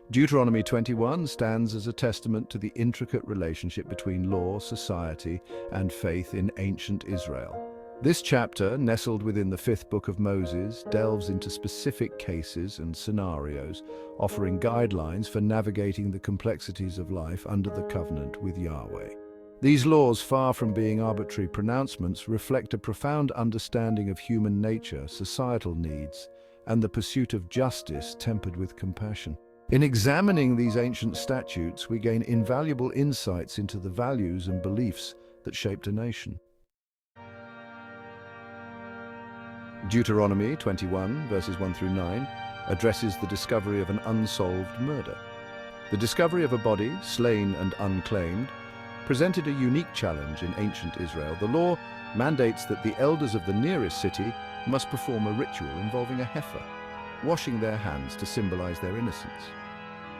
Deuteronomy 21 stands as a testament to the intricate relationship between law, society, and faith in ancient Israel. This chapter, nestled within the fifth book of Moses, delves into specific cases and scenarios, offering guidelines for navigating the complexities of life under the covenant with Yahweh. These laws, far from being arbitrary pronouncements, reflect a profound understanding of human nature, societal needs, and the pursuit of justice tempered with compassion. In examining these ancient statutes, we gain invaluable insights into the values and beliefs that shaped a nation. Deuteronomy 21, verses 1 through 9, addresses the discovery of an unsolved murder. The discovery of a body, slain and unclaimed, presented a unique challenge in ancient Israel. The law mandates that the elders of the nearest city must perform a ritual involving a heifer, washing their hands to symbolize their innocence.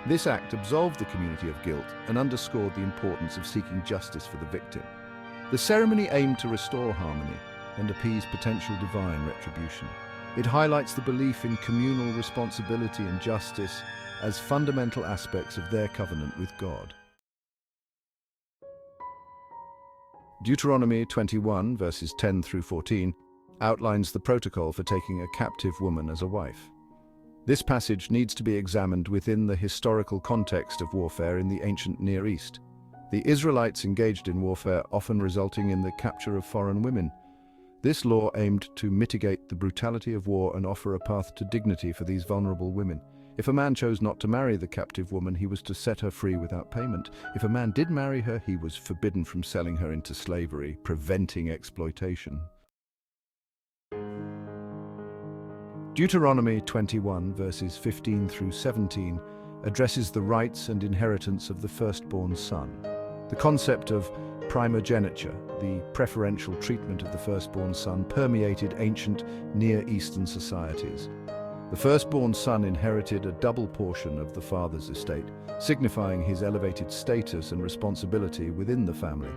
This act absolved the community of guilt and underscored the importance of seeking justice for the victim. The ceremony aimed to restore harmony and appease potential divine retribution. It highlights the belief in communal responsibility and justice as fundamental aspects of their covenant with God. Deuteronomy 21, verses 10 through 14, outlines the protocol for taking a captive woman as a wife. This passage needs to be examined within the historical context of warfare in the ancient Near East. The Israelites engaged in warfare, often resulting in the capture of foreign women. This law aimed to mitigate the brutality of war and offer a path to dignity for these vulnerable women. If a man chose not to marry the captive woman, he was to set her free without payment. If a man did marry her, he was forbidden from selling her into slavery, preventing exploitation. Deuteronomy 21, verses 15 through 17, addresses the rights and inheritance of the firstborn son. The concept of primogeniture, the preferential treatment of the firstborn son, permeated ancient Near Eastern societies. The firstborn son inherited a double portion of the father's estate, signifying his elevated status and responsibility within the family.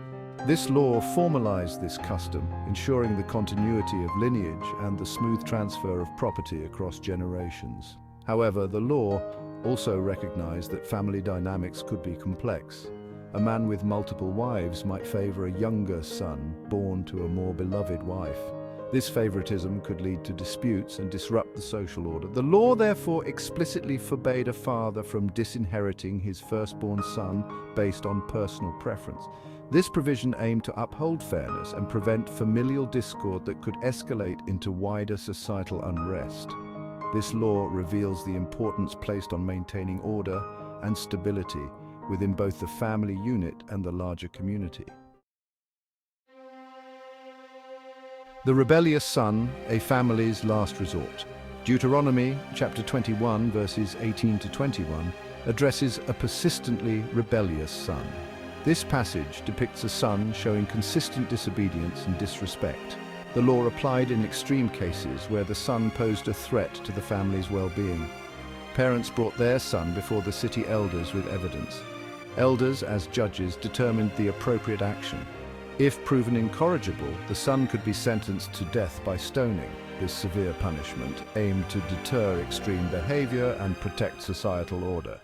This law formalized this custom, ensuring the continuity of lineage and the smooth transfer of property across generations. However, the law also recognized that family dynamics could be complex. A man with multiple wives might favor a younger son born to a more beloved wife. This favoritism could lead to disputes and disrupt the social order. The law therefore explicitly forbade a father from disinheriting his firstborn son based on personal preference. This provision aimed to uphold fairness and prevent familial discord that could escalate into wider societal unrest. This law reveals the importance placed on maintaining order and stability within both the family unit and the larger community. The rebellious son, a family's last resort. Deuteronomy chapter 21, verses 18 to 21, addresses a persistently rebellious son. This passage depicts a son showing consistent disobedience and disrespect. The law applied in extreme cases where the son posed a threat to the family's well-being. Parents brought their son before the city elders with evidence. Elders, as judges, determined the appropriate action. If proven incorrigible, the son could be sentenced to death by stoning. This severe punishment aimed to deter extreme behavior and protect societal order.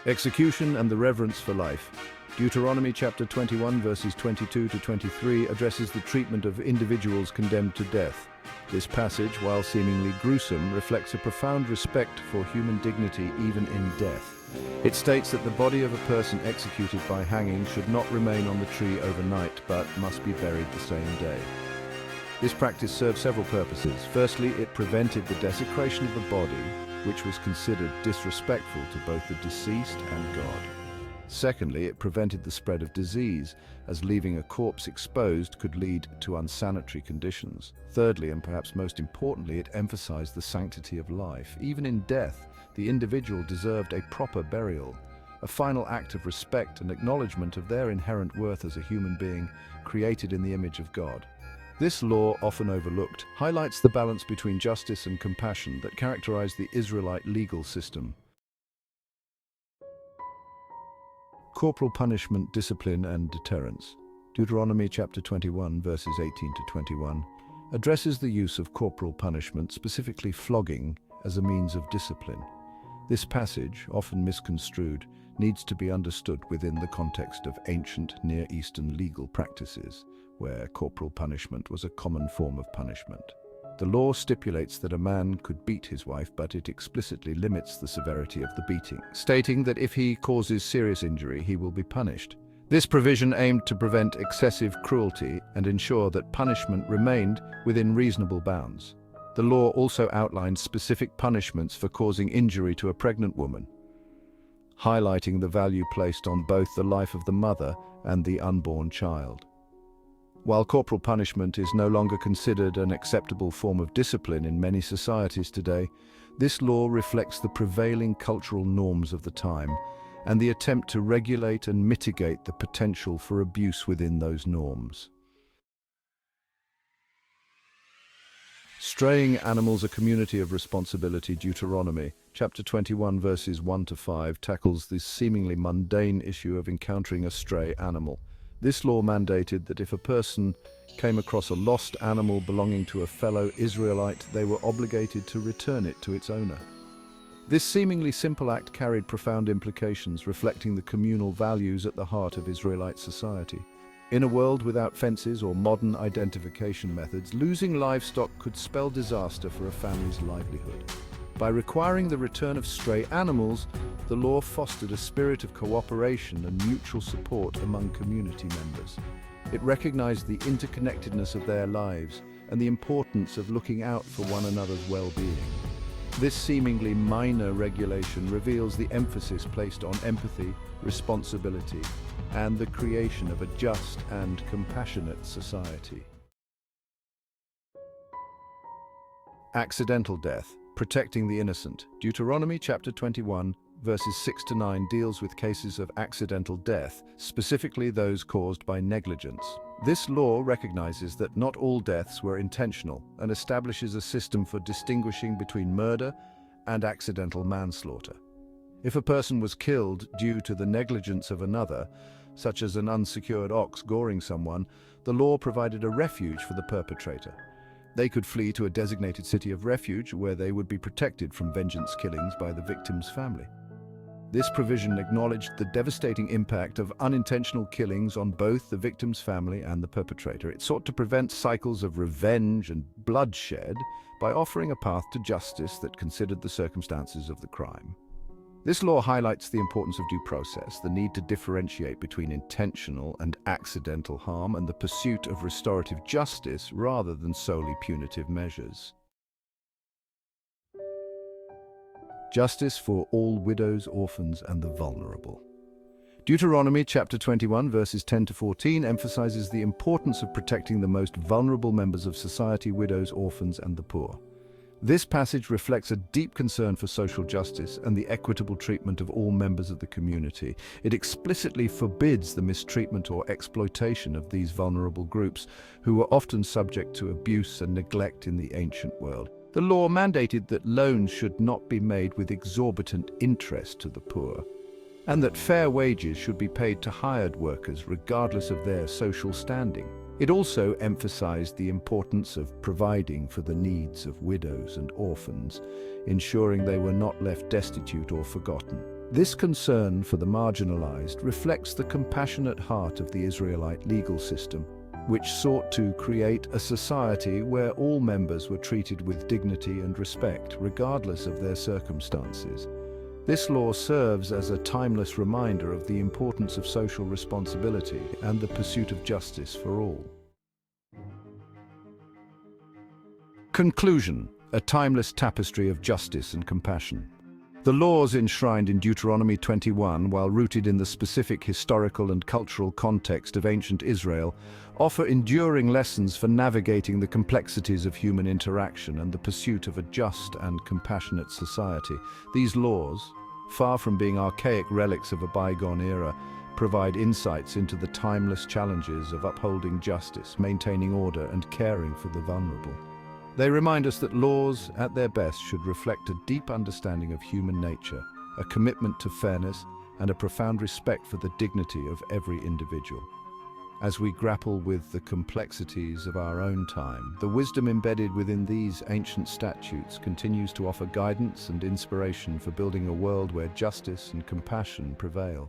Execution and the reverence for life. Deuteronomy chapter 21, verses 22 to 23 addresses the treatment of individuals condemned to death. This passage, while seemingly gruesome, reflects a profound respect for human dignity even in death. It states that the body of a person executed by hanging should not remain on the tree overnight, but must be buried the same day. This practice served several purposes. Firstly, it prevented the desecration of the body, which was considered disrespectful to both the deceased and God. Secondly, it prevented the spread of disease, as leaving a corpse exposed could lead to unsanitary conditions. Thirdly, and perhaps most importantly, it emphasized the sanctity of life. Even in death, the individual deserved a proper burial, a final act of respect and acknowledgement of their inherent worth as a human being created in the image of God. This law, often overlooked, highlights the balance between justice and compassion that characterized the Israelite legal system. Corporal punishment, discipline, and deterrence. Deuteronomy chapter 21, verses 18 to 21, addresses the use of corporal punishment, specifically flogging, as a means of discipline. This passage, often misconstrued, needs to be understood within the context of ancient Near Eastern legal practices, where corporal punishment was a common form of punishment. The law stipulates that a man could beat his wife, but it explicitly limits the severity of the beating, stating that if he causes serious injury, he will be punished. This provision aimed to prevent excessive cruelty and ensure that punishment remained within reasonable bounds. The law also outlined specific punishments for causing injury to a pregnant woman, highlighting the value placed on both the life of the mother and the unborn child. While corporal punishment is no longer considered an acceptable form of discipline in many societies today, this law reflects the prevailing cultural norms of the time and the attempt to regulate and mitigate the potential for abuse within those norms. Straying animals, a community of responsibility. Deuteronomy, chapter 21, verses 1 to 5, tackles this seemingly mundane issue of encountering a stray animal. This law mandated that if a person came across a lost animal belonging to a fellow Israelite, they were obligated to return it to its owner. This seemingly simple act carried profound implications, reflecting the communal values at the heart of Israelite society. In a world without fences or modern identification methods, losing livestock could spell disaster for a family's livelihood. By requiring the return of stray animals, the law fostered a spirit of cooperation and mutual support among community members. It recognized the interconnectedness of their lives and the importance of looking out for one another's well-being. This seemingly minor regulation reveals the emphasis placed on empathy, responsibility, and the creation of a just and compassionate society. Accidental death. Protecting the innocent. Deuteronomy chapter 21, verses 6 to 9 deals with cases of accidental death, specifically those caused by negligence. This law recognizes that not all deaths were intentional and establishes a system for distinguishing between murder and accidental manslaughter. If a person was killed due to the negligence of another, such as an unsecured ox goring someone, the law provided a refuge for the perpetrator. They could flee to a designated city of refuge where they would be protected from vengeance killings by the victim's family. This provision acknowledged the devastating impact of unintentional killings on both the victim's family and the perpetrator. It sought to prevent cycles of revenge and bloodshed by offering a path to justice that considered the circumstances of the crime. This law highlights the importance of due process, the need to differentiate between intentional and accidental harm, and the pursuit of restorative justice rather than solely punitive measures. Justice for all widows, orphans, and the vulnerable. Deuteronomy chapter 21, verses 10 to 14 emphasizes the importance of protecting the most vulnerable members of society, widows, orphans, and the poor. This passage reflects a deep concern for social justice and the equitable treatment of all members of the community. It explicitly forbids the mistreatment or exploitation of these vulnerable groups, who were often subject to abuse and neglect in the ancient world. The law mandated that loans should not be made with exorbitant interest to the poor, and that fair wages should be paid to hired workers regardless of their social standing. It also emphasized the importance of providing for the needs of widows and orphans, ensuring they were not left destitute or forgotten. This concern for the marginalized reflects the compassionate heart of the Israelite legal system, which sought to create a society where all members were treated with dignity and respect, regardless of their circumstances. This law serves as a timeless reminder of the importance of social responsibility and the pursuit of justice for all. Conclusion: a timeless tapestry of justice and compassion. The laws enshrined in Deuteronomy 21, while rooted in the specific historical and cultural context of ancient Israel, offer enduring lessons for navigating the complexities of human interaction and the pursuit of a just and compassionate society. These laws, far from being archaic relics of a bygone era, provide insights into the timeless challenges of upholding justice, maintaining order, and caring for the vulnerable. They remind us that laws, at their best, should reflect a deep understanding of human nature, a commitment to fairness, and a profound respect for the dignity of every individual. As we grapple with the complexities of our own time, the wisdom embedded within these ancient statutes continues to offer guidance and inspiration for building a world where justice and compassion prevail.